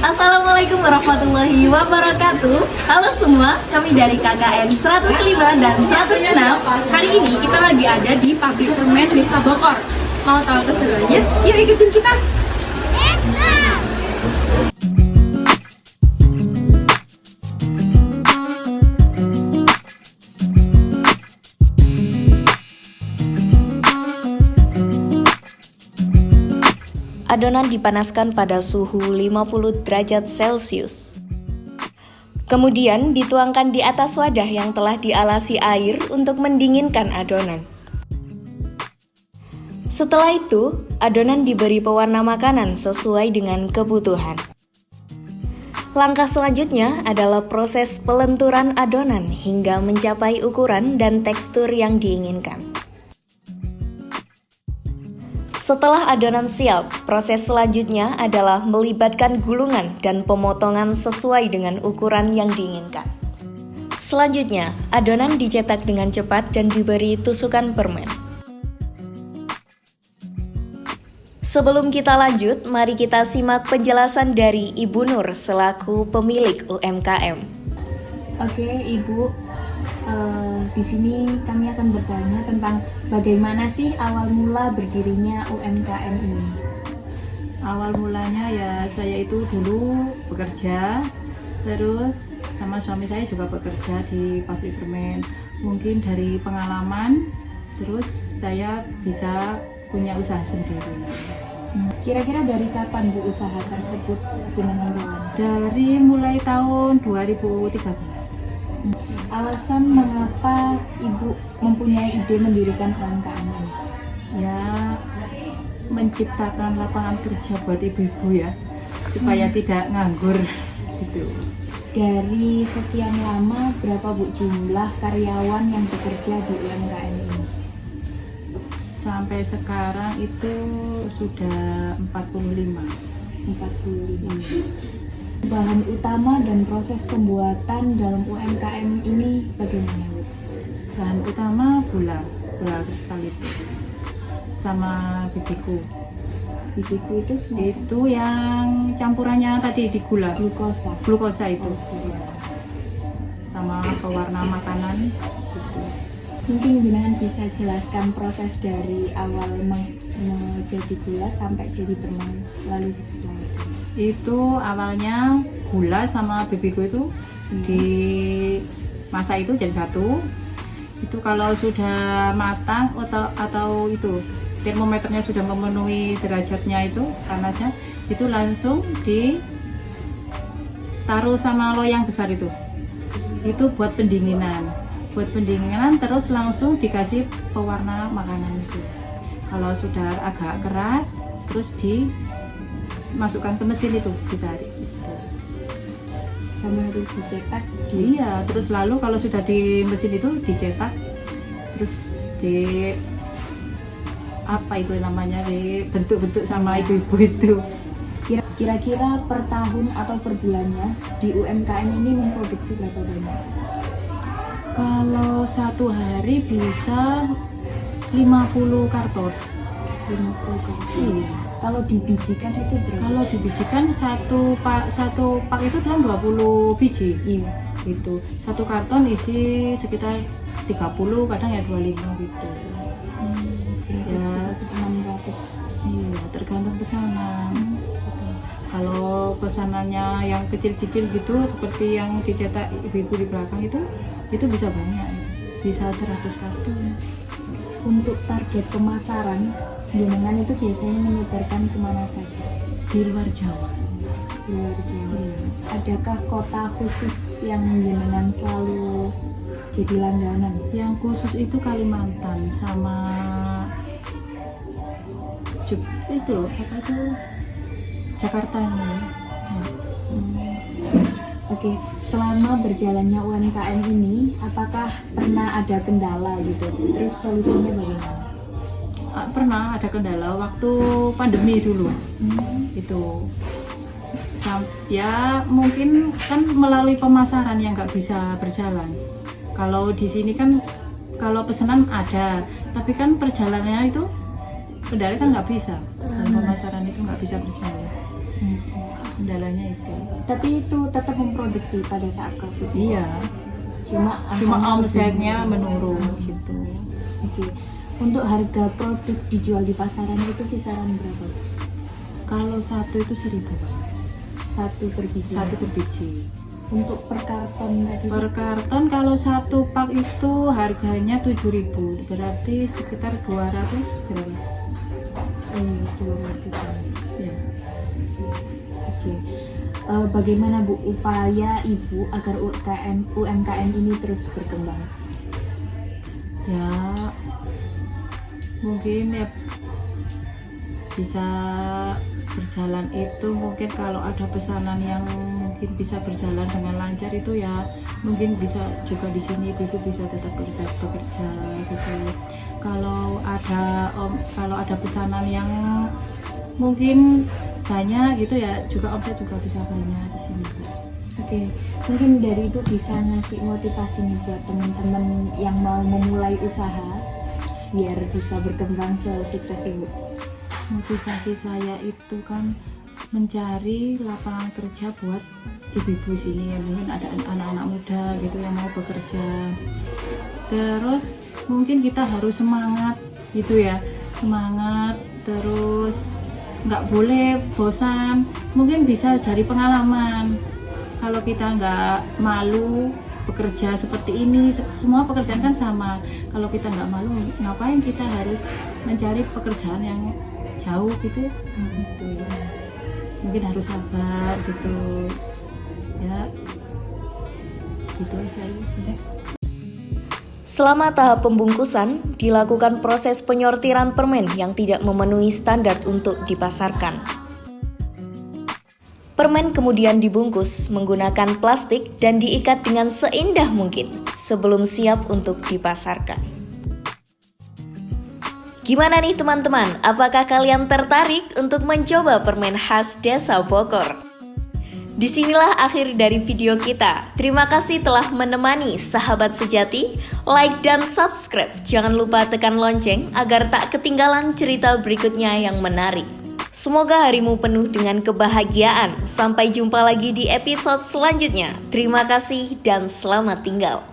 Assalamualaikum warahmatullahi wabarakatuh. Halo semua, kami dari KKN 105 dan 106. Hari ini kita lagi ada di pabrik permen Desa Bokor. Mau tahu keseruannya? Yuk ikutin kita. Adonan dipanaskan pada suhu 50 derajat Celcius. Kemudian dituangkan di atas wadah yang telah dialasi air untuk mendinginkan adonan. Setelah itu, adonan diberi pewarna makanan sesuai dengan kebutuhan. Langkah selanjutnya adalah proses pelenturan adonan hingga mencapai ukuran dan tekstur yang diinginkan. Setelah adonan siap, proses selanjutnya adalah melibatkan gulungan dan pemotongan sesuai dengan ukuran yang diinginkan. Selanjutnya, adonan dicetak dengan cepat dan diberi tusukan permen. Sebelum kita lanjut, mari kita simak penjelasan dari Ibu Nur selaku pemilik UMKM. Oke, Ibu. Di sini kami akan bertanya tentang bagaimana sih awal mula berdirinya UMKM ini. Awal mulanya ya saya itu dulu bekerja, terus sama suami saya juga bekerja di pabrik permen. Mungkin dari pengalaman, terus saya bisa punya usaha sendiri. Kira-kira dari kapan Bu usaha tersebut jenengan jalan? Dari mulai tahun 2013. Alasan mengapa Ibu mempunyai ide mendirikan UMKM ini? Ya, menciptakan lapangan kerja buat ibu-ibu ya, supaya tidak nganggur gitu. Dari sekian lama berapa Bu jumlah karyawan yang bekerja di UMKM ini? Sampai sekarang itu sudah 45. 45. Bahan utama dan proses pembuatan dalam UMKM ini bagaimana, Bu? Bahan utama gula kristal itu, sama bibiku. Bibiku itu semacam Itu yang campurannya tadi di gula, glukosa itu, glukosa. sama pewarna makanan. Gitu. Mungkin jenengan bisa jelaskan proses dari awal menjadi gula sampai jadi permen lalu disuplai. Itu awalnya gula sama bibiku itu dimasak itu jadi satu. Itu kalau sudah matang atau itu termometernya sudah memenuhi derajatnya itu panasnya, itu langsung ditaruh sama loyang besar itu buat pendinginan. Terus langsung dikasih pewarna makanan itu. Kalau sudah agak keras, terus dimasukkan ke mesin itu, ditarik gitu. Sama harus dicetak. Iya, terus lalu kalau sudah di mesin itu dicetak, terus apa itu namanya, dibentuk-bentuk sama ibu-ibu itu. Kira-kira per tahun atau per bulannya di UMKM ini memproduksi berapa banyak? Kalau satu hari bisa 50 karton. 50 karton. Iya. Kalau dibijikan itu berapa? Kalau dibijikan satu pak itu dalam 20 biji. Iya. Gitu. Satu karton isi sekitar 30, kadang ya 25 gitu. Berarti sekitar 600. Iya, tergantung pesanan. Gitu. Kalau pesanannya yang kecil-kecil gitu seperti yang dicetak ibu-ibu di belakang itu bisa banyak. Bisa 100 karton. Untuk target pemasaran, jenengan itu biasanya menyebarkan kemana saja? Di luar Jawa. Di luar Jawa. Adakah kota khusus yang jenengan selalu jadi langganan? Yang khusus itu Kalimantan sama itu loh, apa itu Jakarta ini. Oke, selama berjalannya UMKM ini, apakah pernah ada kendala gitu? Terus solusinya bagaimana? Pernah ada kendala waktu pandemi dulu. Itu ya mungkin kan melalui pemasaran yang nggak bisa berjalan. Kalau di sini kan kalau pesanan ada, tapi kan perjalanannya itu kendala kan nggak bisa, dan pemasaran itu nggak bisa berjalan. kendalanya itu. Tapi itu tetap memproduksi pada saat COVID. Iya, Cuma cuma angkanya omsetnya lebih menurun gitu. Oke. Untuk harga produk dijual di pasaran itu kisaran berapa? Kalau satu itu 1.000 Pak. Satu per biji. Satu per biji. Untuk per karton tadi. Per karton kalau satu pak itu harganya 7.000, berarti sekitar 200 berapa? 200. Ya. Oke. Bagaimana Bu upaya Ibu agar UMKM ini terus berkembang? Ya mungkin ya bisa berjalan itu mungkin kalau ada pesanan yang mungkin bisa berjalan dengan lancar itu ya mungkin bisa juga di sini ibu bisa tetap bekerja gitu. Kalau ada pesanan yang mungkin banyak gitu ya juga omset juga bisa banyak di sini. Oke, mungkin dari Ibu bisa ngasih motivasi nih buat teman-teman yang mau memulai usaha biar bisa berkembang sesukses Ibu. Motivasi saya itu kan mencari lapangan kerja buat ibu-ibu sini ya, mungkin ada anak-anak muda gitu yang mau bekerja. Terus mungkin kita harus semangat gitu ya, semangat terus nggak boleh bosan, mungkin bisa cari pengalaman. Kalau kita nggak malu bekerja seperti ini, semua pekerjaan kan sama. Kalau kita nggak malu, ngapain kita harus mencari pekerjaan yang jauh gitu? Gitu. Mungkin harus sabar gitu, ya. Gitu aja sudah. Selama tahap pembungkusan, dilakukan proses penyortiran permen yang tidak memenuhi standar untuk dipasarkan. Permen kemudian dibungkus menggunakan plastik dan diikat dengan seindah mungkin sebelum siap untuk dipasarkan. Gimana nih teman-teman? Apakah kalian tertarik untuk mencoba permen khas Desa Bokor? Disinilah akhir dari video kita. Terima kasih telah menemani sahabat sejati. Like dan subscribe. Jangan lupa tekan lonceng agar tak ketinggalan cerita berikutnya yang menarik. Semoga harimu penuh dengan kebahagiaan. Sampai jumpa lagi di episode selanjutnya. Terima kasih dan selamat tinggal.